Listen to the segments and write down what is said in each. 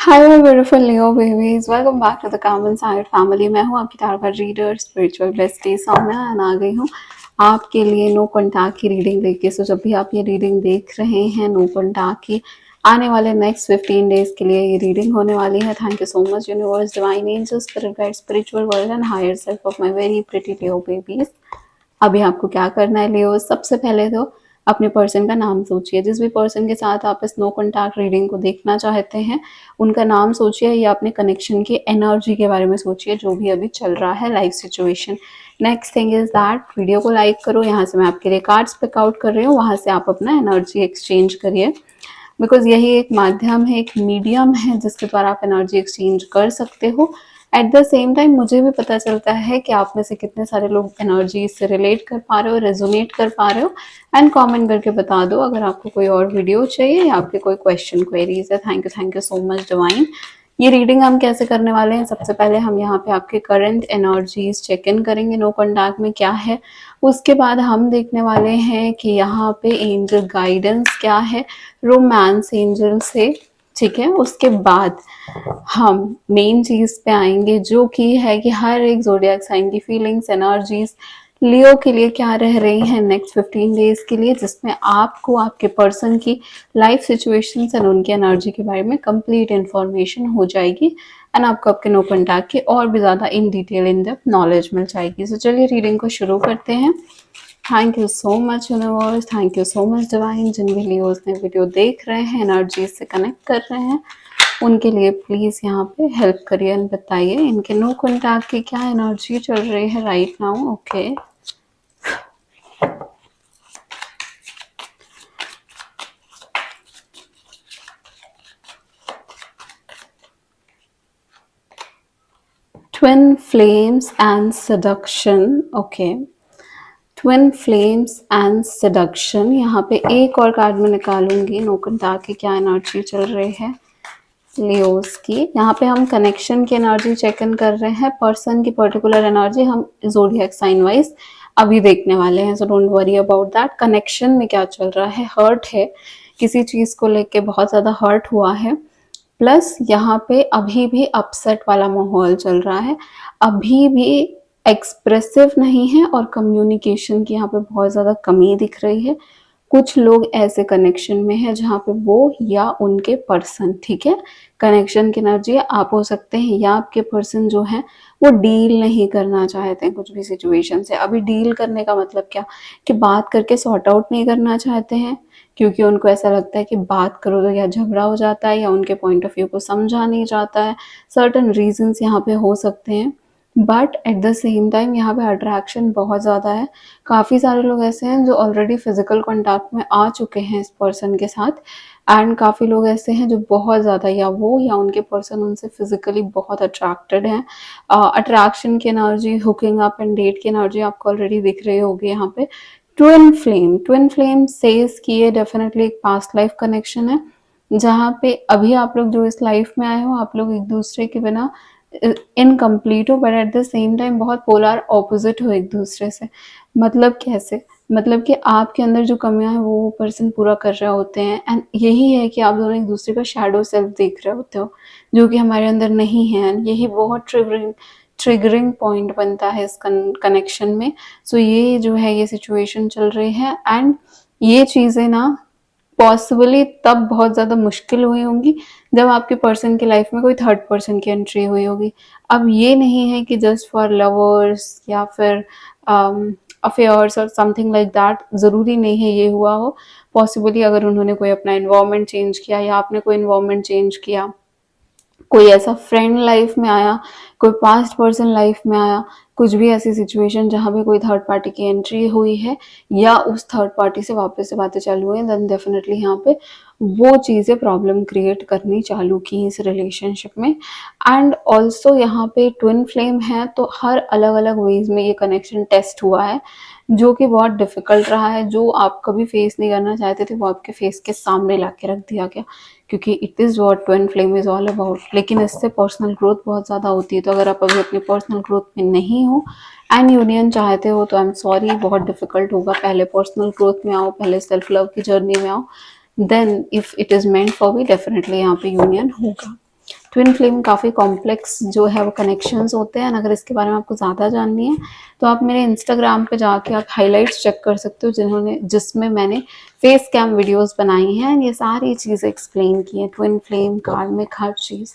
Hi my beautiful Leo babies, welcome back to the calm inside family. मैं हूँ आपकी tarot reader spiritual bestie Saumya and आ गई हूँ आपके लिए नो कॉन्टैक्ट की रीडिंग लेके। सो जब भी आप ये रीडिंग देख रहे हैं नो कॉन्टैक्ट की, आने वाले नेक्स्ट 15 डेज के लिए ये रीडिंग होने वाली है। Thank you so much universe, divine angels, spirit guide, spiritual world and higher self of my very pretty Leo babies. अभी आपको क्या करना है लियो, सबसे पहले तो अपने पर्सन का नाम सोचिए। जिस भी पर्सन के साथ आप इस नो कॉन्टैक्ट रीडिंग को देखना चाहते हैं उनका नाम सोचिए या अपने कनेक्शन की एनर्जी के बारे में सोचिए, जो भी अभी चल रहा है life situation. Next thing is that video को लाइक करो। यहाँ से मैं आपके लिए कार्ड्स पिक आउट कर रही हूँ, वहाँ से आप अपना एनर्जी एक्सचेंज करिए, बिकॉज यही एक माध्यम है, एक मीडियम है जिसके द्वारा आप एनर्जी एक्सचेंज कर सकते हो। एट द सेम टाइम मुझे भी पता चलता है कि आप में से कितने सारे लोग एनर्जी से रिलेट कर पा रहे हो, रेजोनेट कर पा रहे हो। एंड कमेंट करके बता दो अगर आपको कोई और वीडियो चाहिए या आपके कोई क्वेश्चन क्वेरीज है। Thank you so much divine. ये रीडिंग हम कैसे करने वाले हैं, सबसे पहले हम यहाँ पे आपके करंट एनर्जीज चेक इन करेंगे, नो कॉन्टैक्ट में क्या है। उसके बाद हम देखने वाले हैं कि यहाँ पे एंजल गाइडेंस क्या है, रोमांस एंजल से। ठीक है, उसके बाद हम मेन चीज पे आएंगे जो कि है कि हर एक जोडियाक साइन की फीलिंग्स, एनर्जीज लियो के लिए क्या रह रही हैं नेक्स्ट 15 डेज के लिए, जिसमें आपको आपके पर्सन की लाइफ सिचुएशंस एंड उनकी एनर्जी के बारे में कंप्लीट इंफॉर्मेशन हो जाएगी एंड आपको आपके नो कॉन्टैक्ट की और भी ज्यादा in detail in depth knowledge मिल जाएगी। तो चलिए रीडिंग को शुरू करते हैं। Thank you so much universe, thank you so much divine. जिन भी लियोज ने वीडियो देख रहे हैं, एनर्जी से कनेक्ट कर रहे हैं, उनके लिए प्लीज यहाँ पे हेल्प करिए एंड बताइए इनके नो कॉन्टैक्ट की क्या एनर्जी चल रही है right now. Okay, twin flames and seduction. Okay, twin flames and seduction. यहाँ पे एक और कार्ड में निकालूंगी नो कॉन्टैक्ट की क्या एनर्जी चल रही है लियोस की। यहाँ पे हम कनेक्शन की एनर्जी चेक इन कर रहे हैं, पर्सन की पर्टिकुलर एनर्जी हम जोडिएक साइन वाइज अभी देखने वाले हैं। So don't worry about that. Connection में क्या चल रहा है, हर्ट है, किसी चीज को लेके बहुत ज्यादा हर्ट हुआ है, प्लस यहाँ पे अभी भी अपसेट वाला माहौल चल रहा है, अभी भी एक्सप्रेसिव नहीं है और कम्युनिकेशन की यहाँ पे बहुत ज्यादा कमी दिख रही है। कुछ लोग ऐसे कनेक्शन में है जहाँ पे वो या उनके पर्सन, ठीक है, कनेक्शन की एनर्जी आप हो सकते हैं या आपके पर्सन जो है वो डील नहीं करना चाहते हैं कुछ भी सिचुएशन से। अभी डील करने का मतलब क्या, कि बात करके सॉर्ट आउट नहीं करना चाहते हैं, क्योंकि उनको ऐसा लगता है कि बात करो तो या झगड़ा हो जाता है या उनके पॉइंट ऑफ व्यू को समझा नहीं जाता है। सर्टन रीजंस यहाँ पे हो सकते हैं, but at the same time यहाँ पे अट्रैक्शन बहुत ज़्यादा है। काफ़ी सारे लोग ऐसे हैं जो ऑलरेडी फिजिकल कॉन्टैक्ट में आ चुके हैं इस पर्सन के साथ, एंड काफ़ी लोग ऐसे हैं जो बहुत ज़्यादा या वो या उनके पर्सन उनसे फिजिकली बहुत अट्रैक्टेड हैं। अट्रैक्शन की energy, hooking up and date की एनर्जी आपको ऑलरेडी दिख रही होगी यहाँ पे। ट्विन फ्लेम सेज कि ये डेफिनेटली एक पास्ट लाइफ कनेक्शन है, जहाँ पे अभी आप लोग जो इस लाइफ में आए हो आप लोग एक दूसरे के बिना इनकम्प्लीट हो, but at the same time बहुत पोलर ऑपोजिट हो एक दूसरे से। मतलब कैसे, मतलब कि आपके अंदर जो कमियां हैं वो पर्सन पूरा कर रहे होते हैं, एंड यही है कि आप दोनों एक दूसरे का शैडो सेल्फ देख रहे होते हो जो कि हमारे अंदर नहीं है, एंड यही बहुत ट्रिगरिंग पॉइंट बनता है इस कनेक्शन में। सो ये जो है ये सिचुएशन चल रही है, एंड ये चीज़ें ना पॉसिबली तब बहुत ज़्यादा मुश्किल हुई होंगी जब आपके पर्सन की लाइफ में कोई थर्ड पर्सन की एंट्री हुई होगी। अब ये नहीं है कि जस्ट फॉर लवर्स या फिर अफेयर्स और समथिंग लाइक दैट, ज़रूरी नहीं है ये हुआ हो। पॉसिबली अगर उन्होंने कोई अपना इन्वायरमेंट चेंज किया या आपने कोई इन्वायरमेंट चेंज किया, कोई ऐसा फ्रेंड लाइफ में आया, कोई पास्ट पर्सन लाइफ में आया, कुछ भी ऐसी सिचुएशन जहाँ पे कोई थर्ड पार्टी की एंट्री हुई है या उस थर्ड पार्टी से वापस से बातें चालू हुई, देन डेफिनेटली यहाँ पे वो चीज़ें प्रॉब्लम क्रिएट करनी चालू की इस रिलेशनशिप में। एंड ऑल्सो यहाँ पे ट्विन फ्लेम है तो हर अलग अलग वेज में ये कनेक्शन टेस्ट हुआ है, जो कि बहुत डिफिकल्ट रहा है। जो आप कभी फेस नहीं करना चाहते थे वो आपके फेस के सामने ला के रख दिया गया, क्योंकि it is what twin flame is all about. लेकिन इससे पर्सनल ग्रोथ बहुत ज़्यादा होती है, तो अगर आप अभी अपनी पर्सनल ग्रोथ में नहीं हो एंड यूनियन चाहते हो तो आई एम सॉरी, बहुत डिफिकल्ट होगा। पहले पर्सनल ग्रोथ में आओ, पहले सेल्फ लव की जर्नी में आओ, then if it is meant for be definitely यहाँ पे यूनियन होगा। ट्विन फ्लेम काफ़ी कॉम्प्लेक्स जो है वो कनेक्शंस होते हैं। अगर इसके बारे में आपको ज़्यादा जाननी है तो आप मेरे इंस्टाग्राम पे जाके आप हाइलाइट्स चेक कर सकते हो जिसमें मैंने फेस कैम वीडियोस बनाई हैं, ये सारी चीज़ें एक्सप्लेन की हैं, ट्विन फ्लेम, कार्मिक, हर चीज़।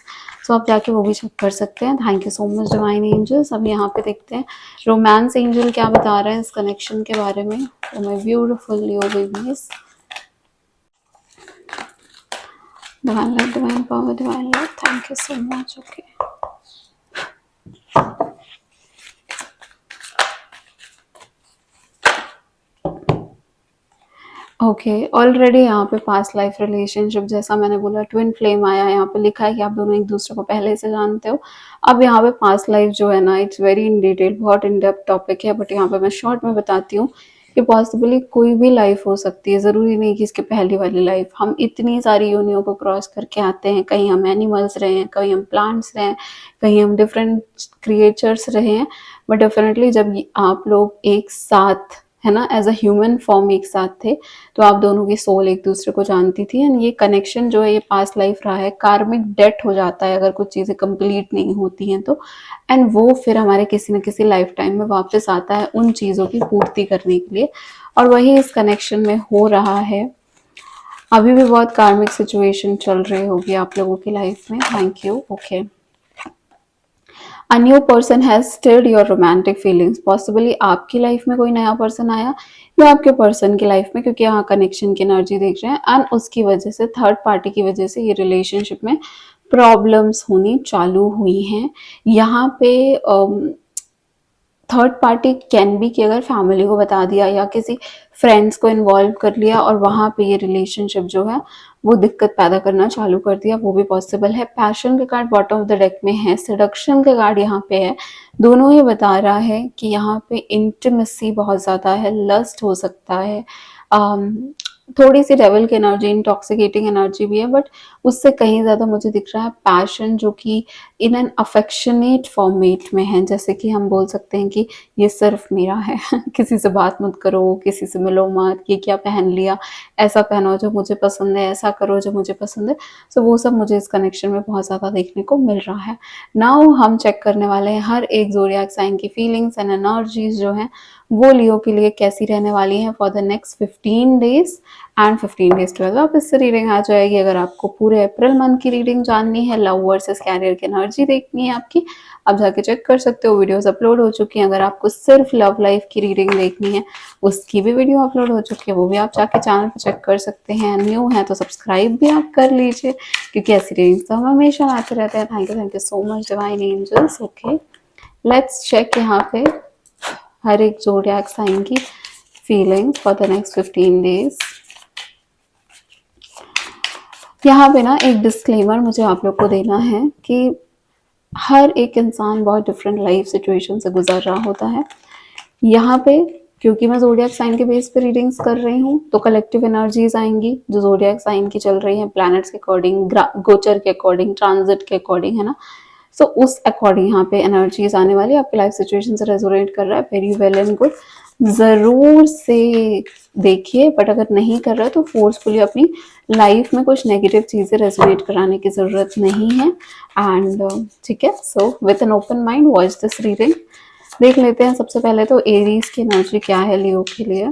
सो आप जाके वो भी चेक कर सकते हैं। Thank you so much divine angels. अब यहाँ पे देखते हैं रोमांस एंजल क्या बता रहे हैं इस कनेक्शन के बारे में। तो my beautiful Leo babies, divine light, divine power, divine love, thank you so much. Okay, okay already यहाँ पे पास्ट लाइफ रिलेशनशिप, जैसा मैंने बोला ट्विन फ्लेम आया, यहाँ पे लिखा है कि आप दोनों एक दूसरे को पहले से जानते हो। अब यहाँ पे पास्ट लाइफ जो है ना, इट्स वेरी इन डिटेल, बहुत इन डेप्थ टॉपिक है, बट यहाँ पे मैं शॉर्ट में बताती हूँ कि पॉसिबली कोई भी लाइफ हो सकती है, ज़रूरी नहीं कि इसकी पहली वाली लाइफ। हम इतनी सारी योनियों को क्रॉस करके आते हैं, कहीं हम एनिमल्स रहे हैं, कहीं हम प्लांट्स रहे हैं, कहीं हम डिफरेंट क्रिएचर्स रहे हैं, बट डेफिनेटली जब आप लोग एक साथ है ना, एज अ ह्यूमन फॉर्म एक साथ थे, तो आप दोनों की सोल एक दूसरे को जानती थी। एंड ये कनेक्शन जो है ये पास्ट लाइफ रहा है। कार्मिक डेट हो जाता है अगर कुछ चीज़ें कंप्लीट नहीं होती हैं तो, एंड वो फिर हमारे किसी न किसी लाइफ टाइम में वापस आता है उन चीज़ों की पूर्ति करने के लिए, और वही इस कनेक्शन में हो रहा है। अभी भी बहुत कार्मिक सिचुएशन चल रही होगी आप लोगों की लाइफ में। Thank you. Okay, a new person has stirred your romantic feelings. Possibly आपकी लाइफ में कोई नया पर्सन आया या आपके पर्सन की लाइफ में, क्योंकि यहाँ कनेक्शन की एनर्जी देख रहे हैं, एंड उसकी वजह से, थर्ड पार्टी की वजह से ये रिलेशनशिप में प्रॉब्लम्स होनी चालू हुई हैं। यहाँ पे थर्ड पार्टी कैन बी कि अगर फैमिली को बता दिया या किसी फ्रेंड्स को इन्वॉल्व कर लिया और वहाँ पे ये रिलेशनशिप जो है वो दिक्कत पैदा करना चालू कर दिया, वो भी पॉसिबल है। पैशन का card bottom of the deck में है, सेडक्शन का कार्ड यहाँ पे है। दोनों ही बता रहा है कि यहाँ पे इंटिमेसी बहुत ज़्यादा है, लस्ट हो सकता है, थोड़ी सी डेविल की एनर्जी, इंटॉक्सिकेटिंग एनर्जी भी है, बट उससे कहीं ज़्यादा मुझे दिख रहा है पैशन, जो कि इन एन अफेक्शनेट फॉर्मेट में है। जैसे कि हम बोल सकते हैं कि ये सिर्फ मेरा है किसी से बात मत करो, किसी से मिलो मत, ये क्या पहन लिया, ऐसा पहनो जो मुझे पसंद है, ऐसा करो जो मुझे पसंद है। सो वो सब मुझे इस कनेक्शन में बहुत ज़्यादा देखने को मिल रहा है। नाउ हम चेक करने वाले हैं हर एक ज़ोडिएक साइन की फीलिंग्स एंड एनर्जीज जो हैं वो लियो के लिए कैसी रहने वाली हैं for the next 15 days and 15 days के बाद वापस से रीडिंग आ जाएगी। अगर आपको पूरे अप्रैल मंथ की रीडिंग जाननी है, लव वर्सेस कैरियर की एनर्जी देखनी है आपकी, आप जाके चेक कर सकते हो, वीडियोस अपलोड हो चुकी हैं। अगर आपको सिर्फ लव लाइफ की रीडिंग देखनी है, उसकी भी वीडियो अपलोड हो चुकी है, वो भी आप जाके चैनल पर चेक कर सकते हैं। न्यू है तो सब्सक्राइब भी आप कर लीजिए, क्योंकि ऐसी रीडिंग्स तो हम हमेशा आते रहते हैं। Thank you so much divine angels. Okay, let's check यहाँ पे हर एक ज़ोडिएक साइन की feelings for the next 15 days. यहाँ पे ना एक डिस्क्लेमर मुझे आप लोग को देना है कि हर एक इंसान बहुत डिफरेंट लाइफ सिचुएशन से गुजर रहा होता है। यहाँ पे क्योंकि मैं ज़ोडिएक साइन के बेस पे रीडिंग्स कर रही हूँ, तो कलेक्टिव एनर्जीज आएंगी जो ज़ोडिएक साइन की चल रही हैं, प्लैनेट्स के अकॉर्डिंग, गोचर के अकॉर्डिंग, ट्रांजिट के अकॉर्डिंग, है ना। सो उस अकॉर्डिंग यहाँ पे एनर्जीज आने वाली है। आपकी लाइफ सिचुएशन से रेजोनेट कर रहा है, वेरी वेल एंड गुड, ज़रूर से देखिए। बट अगर नहीं कर रहा है तो फोर्सफुली अपनी लाइफ में कुछ नेगेटिव चीज़ें रेजोनेट कराने की ज़रूरत नहीं है। एंड ठीक है, so with an open mind watch this reading. देख लेते हैं सबसे पहले तो एरीज की एनर्जी क्या है लियो के लिए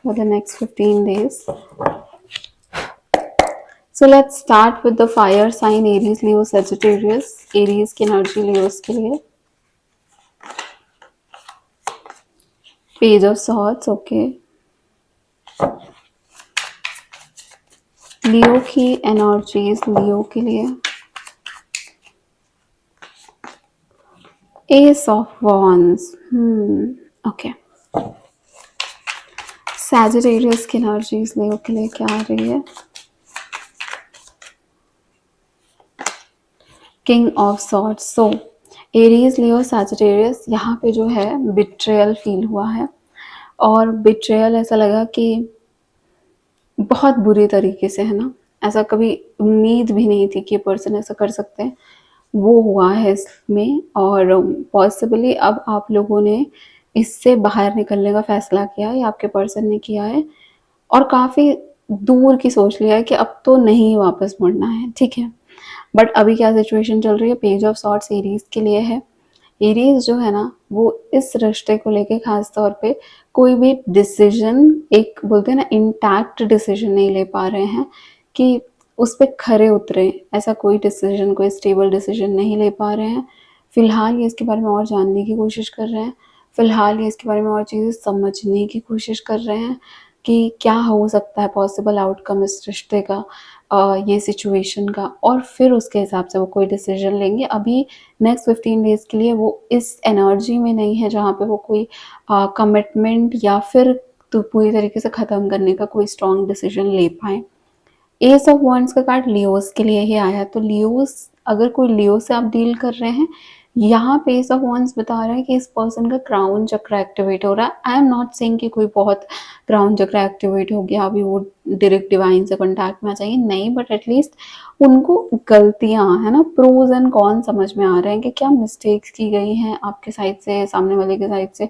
for the next 15 days. So let's start with the fire sign Aries, Leo, Sagittarius. Aries की एनर्जी लियोस के लिए, पेज ऑफ सॉर्ड्स। ओके, लियो की एनर्जीज लियो के लिए, S of wands. Okay, Sagittarius की एनर्जीज लियो के लिए क्या आ रही है, king of swords. So Aries, Leo, Sagittarius, यहाँ पे जो है बिट्रेयल फील हुआ है, और बिट्रेयल ऐसा लगा कि बहुत बुरी तरीके से, है ना, ऐसा कभी उम्मीद भी नहीं थी कि ये पर्सन ऐसा कर सकते हैं, वो हुआ है इसमें। और पॉसिबली अब आप लोगों ने इससे बाहर निकलने का फैसला किया है, या आपके पर्सन ने किया है, और काफ़ी दूर की सोच लिया है कि अब तो नहीं वापस मुड़ना है। ठीक है, बट अभी क्या सिचुएशन चल रही है, पेज ऑफ सॉर्ड्स एरीज के लिए है। एरीज जो है ना वो इस रिश्ते को लेके खास तौर पे कोई भी डिसीजन, एक बोलते हैं ना इंटैक्ट डिसीजन नहीं ले पा रहे हैं कि उस पर खरे उतरे, ऐसा कोई डिसीजन, कोई स्टेबल डिसीजन नहीं ले पा रहे हैं। फिलहाल ये इसके बारे में और जानने की कोशिश कर रहे हैं, फिलहाल ये इसके बारे में और चीज़ें समझने की कोशिश कर रहे हैं कि क्या हो सकता है पॉसिबल आउटकम इस रिश्ते का, ये सिचुएशन का, और फिर उसके हिसाब से वो कोई डिसीजन लेंगे। अभी नेक्स्ट 15 डेज़ के लिए वो इस एनर्जी में नहीं है जहाँ पे वो कोई कमिटमेंट या फिर तो पूरी तरीके से ख़त्म करने का कोई स्ट्रॉन्ग डिसीजन ले पाए। एस ऑफ वॉन्ड्स का कार्ड लियोस के लिए ही आया, तो लियोस, अगर कोई लियो से आप डील कर रहे हैं, यहाँ पे एस ऑफ वॉन्ड्स बता रहा है कि इस पर्सन का क्राउन चक्र एक्टिवेट हो रहा है। आई एम नॉट सेइंग कि कोई बहुत क्राउन चक्र एक्टिवेट हो गया अभी वो डायरेक्ट डिवाइन से कॉन्टैक्ट में आ जाएंगे, नहीं, बट एटलीस्ट उनको गलतियाँ है ना, प्रोज एंड कॉन समझ में आ रहे हैं कि क्या मिस्टेक्स की गई हैं आपके साइड से, सामने वाले के साइड से,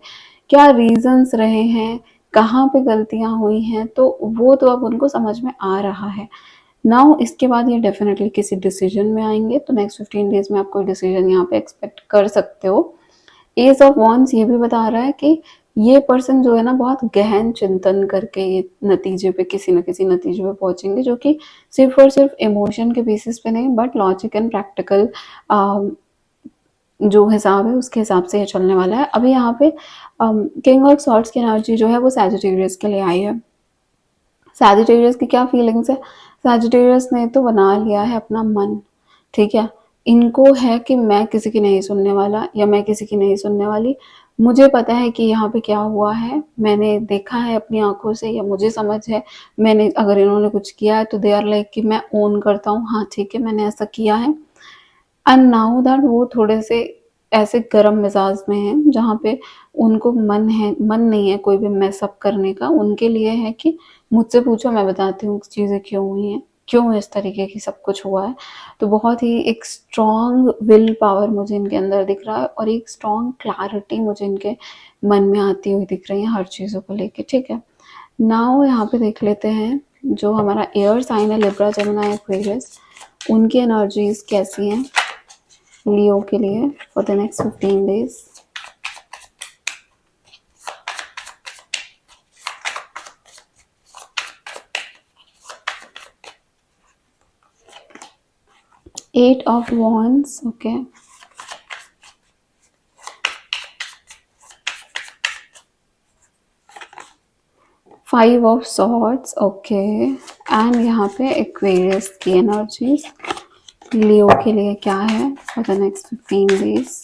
क्या रीजंस रहे हैं, कहाँ पे गलतियाँ हुई हैं, तो वो तो अब उनको समझ में आ रहा है। नाउ इसके बाद ये डेफिनेटली किसी डिसीजन में आएंगे, तो नेक्स्ट 15 डेज में आप कोई डिसीजन यहाँ पे एक्सपेक्ट कर सकते हो। एज ऑफ वॉन्ड्स ये भी बता रहा है कि ये पर्सन जो है ना बहुत गहन चिंतन करके ये नतीजे पे, किसी न किसी नतीजे पे पहुंचेंगे, जो कि सिर्फ और सिर्फ इमोशन के बेसिस पे नहीं, बट लॉजिक एंड प्रैक्टिकल जो हिसाब है उसके हिसाब से ये चलने वाला है। अभी यहाँ पे किंग ऑफ सॉर्ड्स की एनर्जी जो है वो सैजिटेरियस के लिए आई है। सैजिटेरियस की क्या फीलिंग्स है, सैजिटेरियस ने तो बना लिया है अपना मन, ठीक है, इनको है कि मैं किसी की नहीं सुनने वाला या मैं किसी की नहीं सुनने वाली, मुझे पता है कि यहाँ पे क्या हुआ है, मैंने देखा है अपनी आंखों से, या मुझे समझ है, मैंने अगर इन्होंने कुछ किया है तो दे आर लाइक कि मैं ओन करता हूँ, हाँ ठीक है मैंने ऐसा किया है। एंड नाउ दैट वो थोड़े से ऐसे गर्म मिजाज में हैं जहाँ पे उनको मन नहीं है कोई भी मैसअप करने का, उनके लिए है कि मुझसे पूछो मैं बताती हूँ चीज़ें क्यों हुई हैं, क्यों इस तरीके की सब कुछ हुआ है। तो बहुत ही एक स्ट्रॉन्ग विल पावर मुझे इनके अंदर दिख रहा है, और एक स्ट्रॉन्ग क्लैरिटी मुझे इनके मन में आती हुई दिख रही है हर चीज़ों को लेके, ठीक है। नाउ यहाँ पे देख लेते हैं जो हमारा एयर साइन है, लिब्रा, जेमिनी, एक्वेरियस, उनकी एनर्जीज कैसी हैं लियो के लिए for the next 15 days. Eight of wands, okay, five of swords, okay, and यहाँ पे एक्वेरियस की एनर्जीज लियो के लिए क्या है for the next 15 days.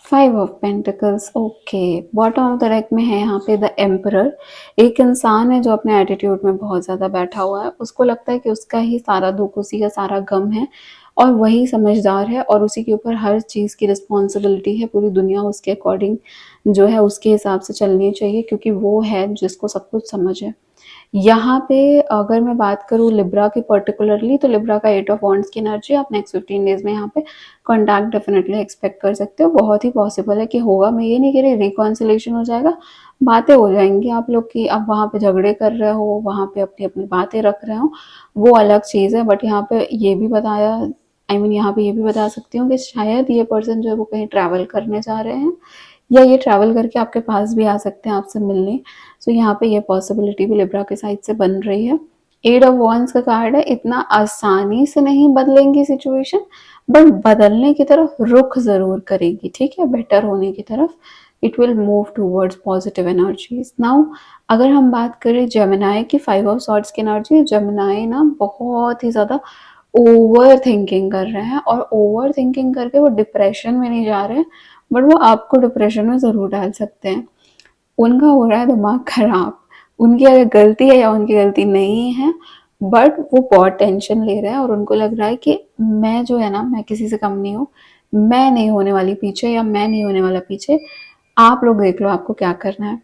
Five of pentacles, okay, bottom of the deck में है यहाँ पे द एम्परर। एक इंसान है जो अपने एटीट्यूड में बहुत ज़्यादा बैठा हुआ है, उसको लगता है कि उसका ही सारा दुख, उसी का सारा गम है, और वही समझदार है, और उसी के ऊपर हर चीज़ की रिस्पॉन्सिबिलिटी है, पूरी दुनिया उसके अकॉर्डिंग जो है उसके हिसाब से चलनी चाहिए, क्योंकि वो है जिसको सब कुछ समझ है। यहाँ पे अगर मैं बात करूँ लिब्रा की पर्टिकुलरली, तो लिब्रा का एट ऑफ वॉन्ड्स की एनर्जी आप नेक्स्ट 15 डेज में यहाँ पे कॉन्टैक्ट डेफिनेटली एक्सपेक्ट कर सकते हो, बहुत ही पॉसिबल है कि होगा। मैं ये नहीं कह रही रिकॉन्सिलेशन हो जाएगा, बातें हो जाएंगी आप लोग की, अब वहाँ पे झगड़े कर रहे हो, वहाँ पे अपनी अपनी बातें रख रहे हो, वो अलग चीज़ है। बट यहाँ पे ये भी बताया, यहाँ पे ये भी बता सकती हूँ कि शायद ये पर्सन जो है वो कहीं ट्रैवल करने जा रहे हैं, या ये ट्रैवल करके आपके पास भी आ सकते हैं आपसे मिलने। सो यहाँ पे ये पॉसिबिलिटी भी लिब्रा के साइड से बन रही है। एट ऑफ वॉन्ड्स का कार्ड है, इतना आसानी से नहीं बदलेंगी सिचुएशन, बट बदलने की तरफ रुख जरूर करेगी, ठीक है, बेटर होने की तरफ। It will move towards positive energies. Now अगर हम बात करें जेमिनी की, फाइव ऑफ सॉर्ड्स की एनर्जी, जेमिनी ना बहुत ही ज़्यादा ओवर थिंकिंग कर रहे हैं, और ओवर थिंकिंग करके वो डिप्रेशन में नहीं जा रहे हैं, बट वो आपको डिप्रेशन में ज़रूर डाल सकते हैं। उनका हो रहा है दिमाग खराब, उनकी अगर गलती है या उनकी गलती नहीं है, बट वो बहुत टेंशन ले रहे हैं, और उनको लग रहा है कि मैं जो है ना, मैं किसी से कम नहीं हूँ, मैं नहीं होने वाली पीछे, या मैं नहीं होने वाला पीछे, आप लोग देख लो आपको क्या करना है।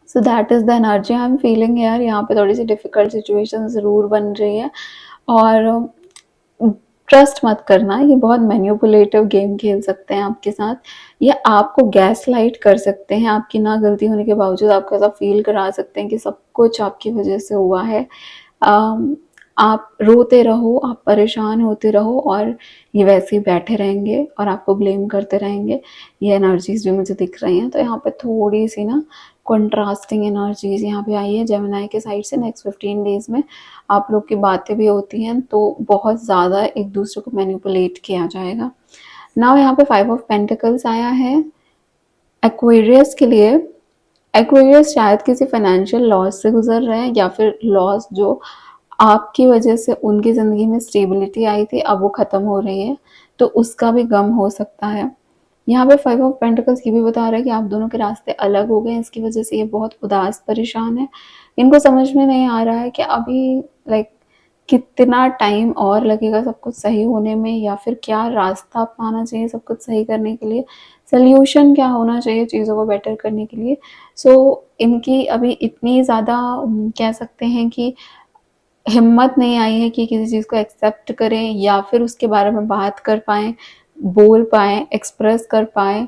So that is the energy I am feeling यार। यहाँ पे थोड़ी सी डिफिकल्ट सिचुएशन ज़रूर बन रही है, और ट्रस्ट मत करना, ये बहुत मैन्युपुलेटिव गेम खेल सकते हैं आपके साथ, ये आपको गैस लाइट कर सकते हैं, आपकी ना गलती होने के बावजूद आपको ऐसा फील करा सकते हैं कि सब कुछ आपकी वजह से हुआ है। आप रोते रहो, आप परेशान होते रहो और ये वैसे ही बैठे रहेंगे और आपको ब्लेम करते रहेंगे। ये एनर्जीज़ भी मुझे दिख रही हैं। तो यहाँ पे थोड़ी-सी ना कंट्रास्टिंग एनर्जीज़ यहाँ पे आई है जेमिनी के साइड से। नेक्स्ट 15 डेज़ में आप लोग की बातें भी होती हैं तो बहुत ज़्यादा एक दूसरे को मैनिपुलेट किया जाएगा। नाउ यहाँ पे 5 ऑफ पेंटिकल्स आया है एक्वेरियस के लिए। एक्वेरियस शायद किसी फाइनेंशियल लॉस से गुजर रहे हैं या फिर लॉस जो आपकी वजह से उनकी ज़िंदगी में स्टेबिलिटी आई थी अब वो ख़त्म हो रही है, तो उसका भी गम हो सकता है। यहाँ पे 5 ऑफ पेंटिकल्स ये भी बता रहा है कि आप दोनों के रास्ते अलग हो गए हैं, इसकी वजह से ये बहुत उदास परेशान है। इनको समझ में नहीं आ रहा है कि अभी लाइक कितना टाइम और लगेगा सब कुछ सही होने में, या फिर क्या रास्ता अपनाना चाहिए सब कुछ सही करने के लिए, सॉल्यूशन क्या होना चाहिए चीज़ों को बेटर करने के लिए। सो इनकी अभी इतनी ज़्यादा कह सकते हैं कि हिम्मत नहीं आई है कि किसी चीज़ को एक्सेप्ट करें या फिर उसके बारे में बात कर पाएँ, बोल पाएँ, एक्सप्रेस कर पाएँ,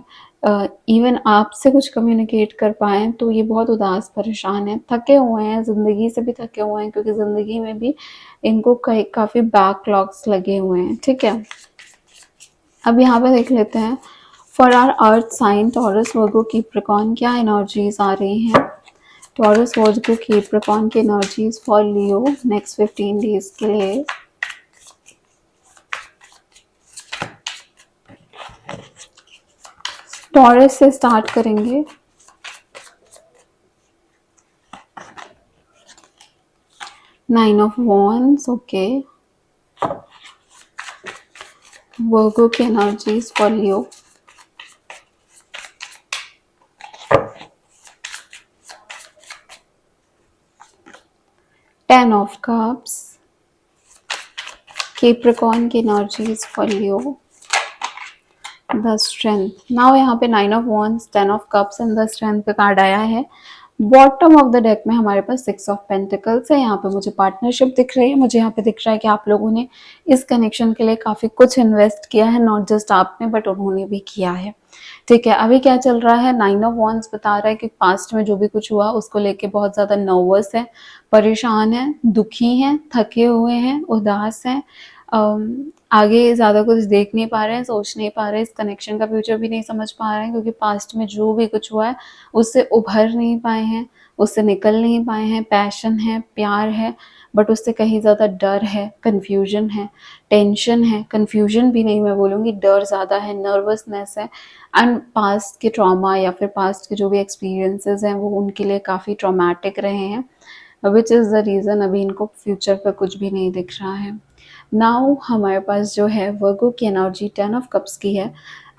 इवन आपसे कुछ कम्युनिकेट कर पाएँ। तो ये बहुत उदास परेशान हैं, थके हुए हैं, ज़िंदगी से भी थके हुए हैं क्योंकि ज़िंदगी में भी इनको काफ़ी बैकलॉग्स लगे हुए हैं। ठीक है, अब यहाँ पे देख लेते हैं for our earth sign Taurus Virgo Capricorn क्या एनर्जीज आ रही हैं। टॉरस वर्गो कैप्रिकॉर्न की energies for Leo next 15 days के लिए। टॉरस से स्टार्ट करेंगे। Nine of wands, okay. Virgo की energies for Leo. Ten of cups, Capricorn की energies for Leo. The strength. Now यहाँ पे 9 of wands, 10 of cups and the strength पे card आया है। बॉटम ऑफ द डेक में हमारे पास 6 ऑफ पेंटिकल्स है। यहाँ पे मुझे पार्टनरशिप दिख रही है। मुझे यहाँ पे दिख रहा है कि आप लोगों ने इस कनेक्शन के लिए काफ़ी कुछ इन्वेस्ट किया है, नॉट जस्ट आपने बट उन्होंने भी किया है। ठीक है, अभी क्या चल रहा है, 9 ऑफ वॉन्ड्स बता रहा है कि पास्ट में जो भी कुछ हुआ उसको लेके बहुत ज़्यादा नर्वस है, परेशान है, दुखी हैं, थके हुए हैं, उदास हैं, आगे ज़्यादा कुछ देख नहीं पा रहे हैं, सोच नहीं पा रहे हैं, इस कनेक्शन का फ्यूचर भी नहीं समझ पा रहे हैं क्योंकि पास्ट में जो भी कुछ हुआ है उससे उभर नहीं पाए हैं, उससे निकल नहीं पाए हैं। पैशन है, प्यार है, बट उससे कहीं ज़्यादा डर है, कन्फ्यूजन है, टेंशन है, कन्फ्यूजन भी नहीं मैं बोलूँगी, डर ज़्यादा है, नर्वसनेस है। एंड पास्ट के ट्रॉमा या फिर पास्ट के जो भी एक्सपीरियंसेस हैं वो उनके लिए काफ़ी ट्रॉमेटिक रहे हैं, विच इज़ द रीज़न अभी इनको फ्यूचर पर कुछ भी नहीं दिख रहा है। नाउ हमारे पास जो है वर्गो की एनर्जी 10 ऑफ कप्स की है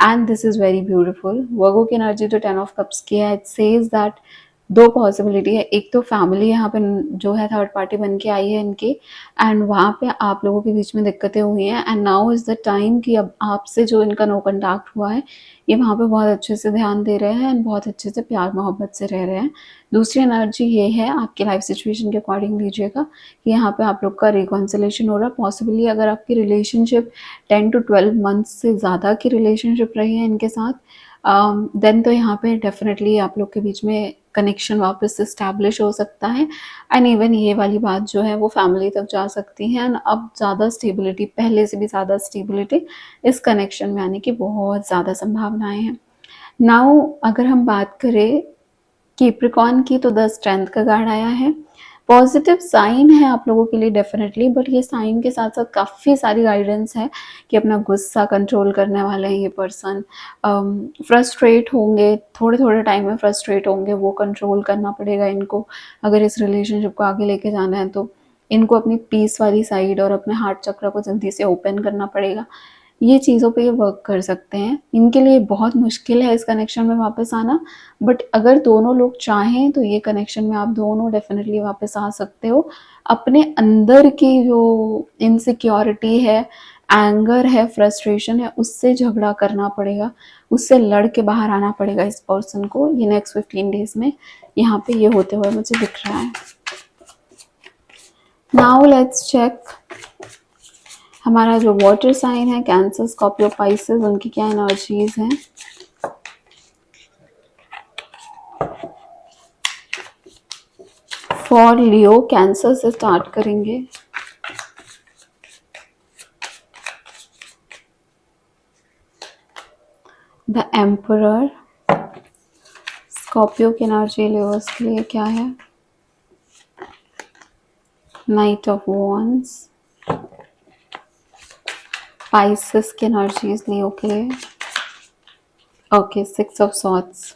and this is very beautiful. Virgo की एनर्जी जो 10 ऑफ कप्स की है, इट सेज दैट दो पॉसिबिलिटी है। एक तो फैमिली यहाँ पे जो है थर्ड पार्टी बन के आई है इनकी, एंड वहाँ पे आप लोगों के बीच में दिक्कतें हुई हैं and now is the time कि अब आपसे जो इनका नो कॉन्टैक्ट हुआ है ये वहाँ पे बहुत अच्छे से ध्यान दे रहे हैं एंड बहुत अच्छे से प्यार मोहब्बत से रह रहे हैं। दूसरी एनर्जी ये है, आपकी लाइफ सिचुएशन के अकॉर्डिंग लीजिएगा कि यहाँ पे आप लोग का रिकॉन्सिलेशन हो रहा है। पॉसिबली अगर आपकी रिलेशनशिप 10 to 12 मंथ्स से ज़्यादा की रिलेशनशिप रही है इनके साथ, देन तो यहाँ पे डेफिनेटली आप लोग के बीच में कनेक्शन वापस से इस्टेब्लिश हो सकता है एंड इवन ये वाली बात जो है वो फैमिली तक जा सकती है एंड अब ज़्यादा स्टेबिलिटी, पहले से भी ज़्यादा स्टेबिलिटी इस कनेक्शन में आने की बहुत ज़्यादा संभावनाएं हैं। नाउ अगर हम बात करें कैप्रिकॉर्न की, तो द स्ट्रेंथ का कार्ड आया है। पॉजिटिव साइन है आप लोगों के लिए डेफिनेटली, बट ये साइन के साथ साथ काफ़ी सारी गाइडेंस है कि अपना गुस्सा कंट्रोल करने वाले हैं ये पर्सन। फ्रस्ट्रेट होंगे, थोड़े थोड़े टाइम में फ्रस्ट्रेट होंगे, वो कंट्रोल करना पड़ेगा इनको अगर इस रिलेशनशिप को आगे लेके जाना है। तो इनको अपनी पीस वाली साइड और अपने हार्ट चक्र को जल्दी से ओपन करना पड़ेगा। ये चीज़ों पे ये वर्क कर सकते हैं। इनके लिए बहुत मुश्किल है इस कनेक्शन में वापस आना, बट अगर दोनों लोग चाहें तो ये कनेक्शन में आप दोनों डेफिनेटली वापस आ सकते हो। अपने अंदर की जो इनसिक्योरिटी है, एंगर है, फ्रस्ट्रेशन है, उससे झगड़ा करना पड़ेगा, उससे लड़ के बाहर आना पड़ेगा इस पर्सन को। ये नेक्स्ट 15 डेज में यहाँ पे ये होते हुए मुझे दिख रहा है। नाउ लेट्स चेक हमारा जो वाटर साइन है कैंसर, स्कॉर्पियो, पाइसेस, उनकी क्या एनर्जीज हैं। फॉर लियो कैंसर से स्टार्ट करेंगे। द एम्परर, स्कॉर्पियो की एनर्जी लियोस के लिए क्या है? नाइट ऑफ वॉन्ड्स, पाइसेस की एनर्जीज लियो के लिए, okay, 6 of swords.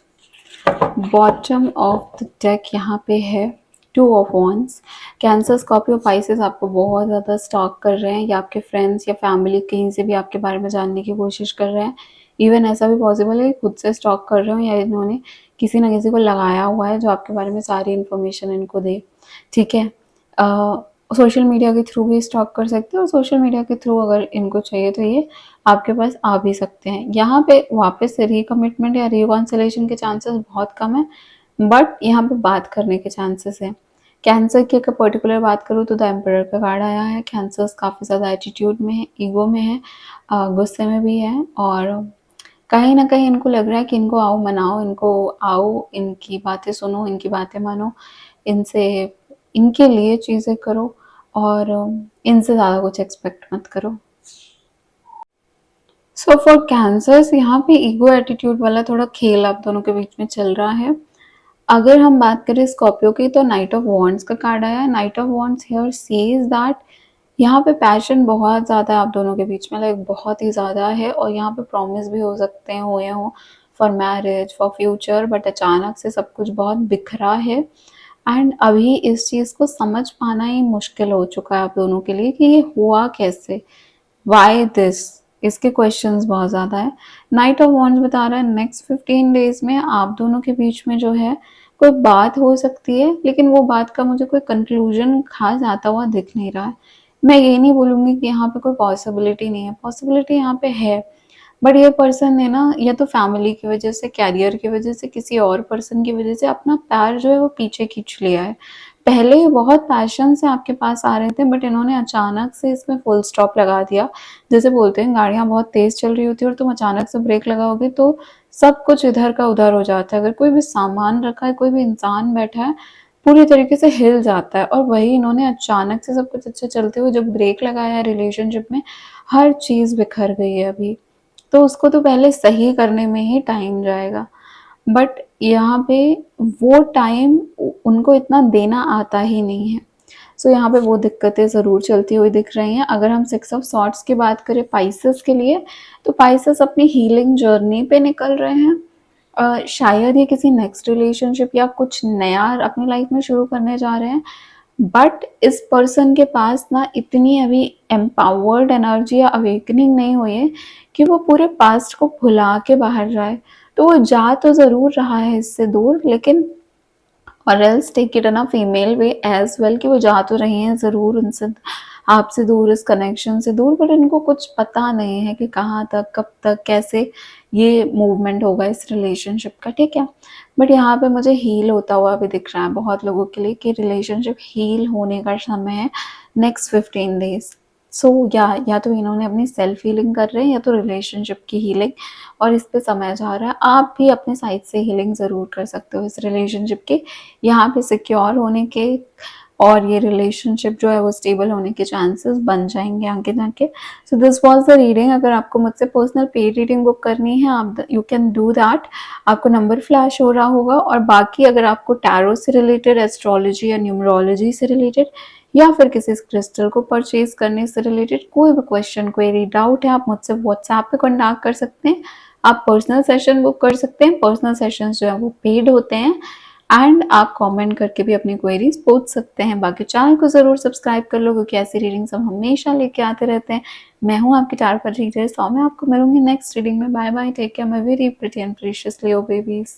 Bottom of the deck यहाँ पे है 2 of wands. Cancer, Scorpio, Pisces आपको बहुत ज़्यादा स्टॉक कर रहे हैं, या आपके फ्रेंड्स या फैमिली कहीं से भी आपके बारे में जानने की कोशिश कर रहे हैं। इवन ऐसा भी पॉसिबल है खुद से स्टॉक कर रहे हो, या इन्होंने किसी न किसी को लगाया हुआ है जो आपके बारे में सारी इन्फॉर्मेशन इनको दे, ठीक है। सोशल मीडिया के थ्रू भी स्टॉक कर सकते हो, और सोशल मीडिया के थ्रू अगर इनको चाहिए तो ये आपके पास आ भी सकते हैं। यहाँ पे वापस से रिकमिटमेंट या रिकॉन्सिलेशन के चांसेस बहुत कम है, बट यहाँ पे बात करने के चांसेस है। कैंसर की अगर पर्टिकुलर बात करूँ तो द एम्परर का कार्ड आया है। कैंसर्स काफ़ी ज़्यादा एटीट्यूड में है, ईगो में है, गुस्से में भी है, और कहीं ना कहीं इनको लग रहा है कि इनको आओ मनाओ, इनको आओ इनकी बातें सुनो, इनकी बातें मानो, इनसे इनके लिए चीज़ें करो, और इनसे ज़्यादा कुछ एक्सपेक्ट मत करो। सो फॉर कैंसर्स यहाँ पे ईगो एटीट्यूड वाला थोड़ा खेल आप दोनों के बीच में चल रहा है। अगर हम बात करें स्कॉर्पियो की तो नाइट ऑफ वॉन्ड्स का कार्ड आया है। Night of wands here says that यहाँ पे पैशन बहुत ज़्यादा है आप दोनों के बीच में, लाइक बहुत ही ज़्यादा है, और यहाँ पे प्रॉमिस भी हो सकते हैं, हुए हों for marriage, for future, but अचानक से सब कुछ बहुत बिखरा है। एंड अभी इस चीज़ को समझ पाना ही मुश्किल हो चुका है आप दोनों के लिए कि ये हुआ कैसे, वाई दिस, इसके क्वेश्चंस बहुत ज़्यादा है। नाइट ऑफ वॉन्ड्स बता रहा है नेक्स्ट 15 डेज में आप दोनों के बीच में जो है कोई बात हो सकती है, लेकिन वो बात का मुझे कोई कंक्लूजन खास आता हुआ दिख नहीं रहा है। मैं ये नहीं बोलूँगी कि यहाँ पे कोई पॉसिबिलिटी नहीं है, पॉसिबिलिटी यहाँ पे है, बट ये पर्सन ने ना या तो फैमिली की वजह से, कैरियर की वजह से, किसी और पर्सन की वजह से अपना पैर जो है वो पीछे खींच लिया है। पहले ये बहुत पैशन से आपके पास आ रहे थे, बट इन्होंने अचानक से इसमें फुल स्टॉप लगा दिया। जैसे बोलते हैं गाड़ियां बहुत तेज चल रही होती है और तुम अचानक से ब्रेक लगाओगे तो सब कुछ इधर का उधर हो जाता है। अगर कोई भी सामान रखा है, कोई भी इंसान बैठा है, पूरी तरीके से हिल जाता है। और वही इन्होंने अचानक से सब कुछ अच्छा चलते हुए जब ब्रेक लगाया है रिलेशनशिप में, हर चीज बिखर गई है अभी। तो उसको तो पहले सही करने में ही टाइम जाएगा, बट यहाँ पे वो टाइम उनको इतना देना आता ही नहीं है। सो यहाँ पे वो दिक्कतें ज़रूर चलती हुई दिख रही हैं। अगर हम 6 ऑफ सॉर्ट्स की बात करें पाइसेस के लिए, तो पाइसेस अपनी हीलिंग जर्नी पे निकल रहे हैं। शायद ये किसी नेक्स्ट रिलेशनशिप या कुछ नया अपनी लाइफ में शुरू करने जा रहे हैं, बट इस पर्सन के पास ना इतनी अभी एम्पावर्ड एनर्जी या अवेकनिंग नहीं हुई है कि वो पूरे पास्ट को भुला के बाहर जाए। तो वो जा तो ज़रूर रहा है इससे दूर, लेकिन और else take it in a female way as well कि वो जा तो रही हैं ज़रूर उनसे, आपसे दूर, इस कनेक्शन से दूर, बट इनको कुछ पता नहीं है कि कहाँ तक, कब तक, कैसे ये मूवमेंट होगा इस रिलेशनशिप का, ठीक है। बट यहाँ पे मुझे हील होता हुआ भी दिख रहा है बहुत लोगों के लिए कि रिलेशनशिप हील होने का समय है नेक्स्ट 15 डेज। सो या तो इन्होंने अपनी सेल्फ हीलिंग कर रहे हैं या तो रिलेशनशिप की हीलिंग, और इस पे समय जा रहा है। आप भी अपने साइड से हीलिंग ज़रूर कर सकते हो इस रिलेशनशिप की, यहाँ पे सिक्योर होने के, और ये रिलेशनशिप जो है वो स्टेबल होने के चांसेस बन जाएंगे आगे जाके। So this was the reading. अगर आपको मुझसे पर्सनल पेड रीडिंग बुक करनी है, आप यू कैन डू दैट। आपको नंबर फ्लैश हो रहा होगा। और बाकी अगर आपको टैरो से रिलेटेड, एस्ट्रोलॉजी या न्यूमरोलॉजी से रिलेटेड, या फिर किसी क्रिस्टल को परचेज करने से रिलेटेड कोई भी क्वेश्चन, क्वेरी, डाउट है, आप मुझसे व्हाट्सएप पे कॉन्टैक्ट कर सकते हैं। आप पर्सनल सेशन बुक कर सकते हैं। पर्सनल सेशंस जो है वो पेड होते हैं, एंड आप कमेंट करके भी अपनी क्वेरीज पूछ सकते हैं। बाकी चैनल को ज़रूर सब्सक्राइब कर लो, क्योंकि ऐसी रीडिंग्स हम हमेशा लेके आते रहते हैं। मैं हूँ आपकी टारगेट रीडर, सो मैं आपको मिलूंगी नेक्स्ट रीडिंग में। Bye bye, take care, my very pretty and precious Leo babies.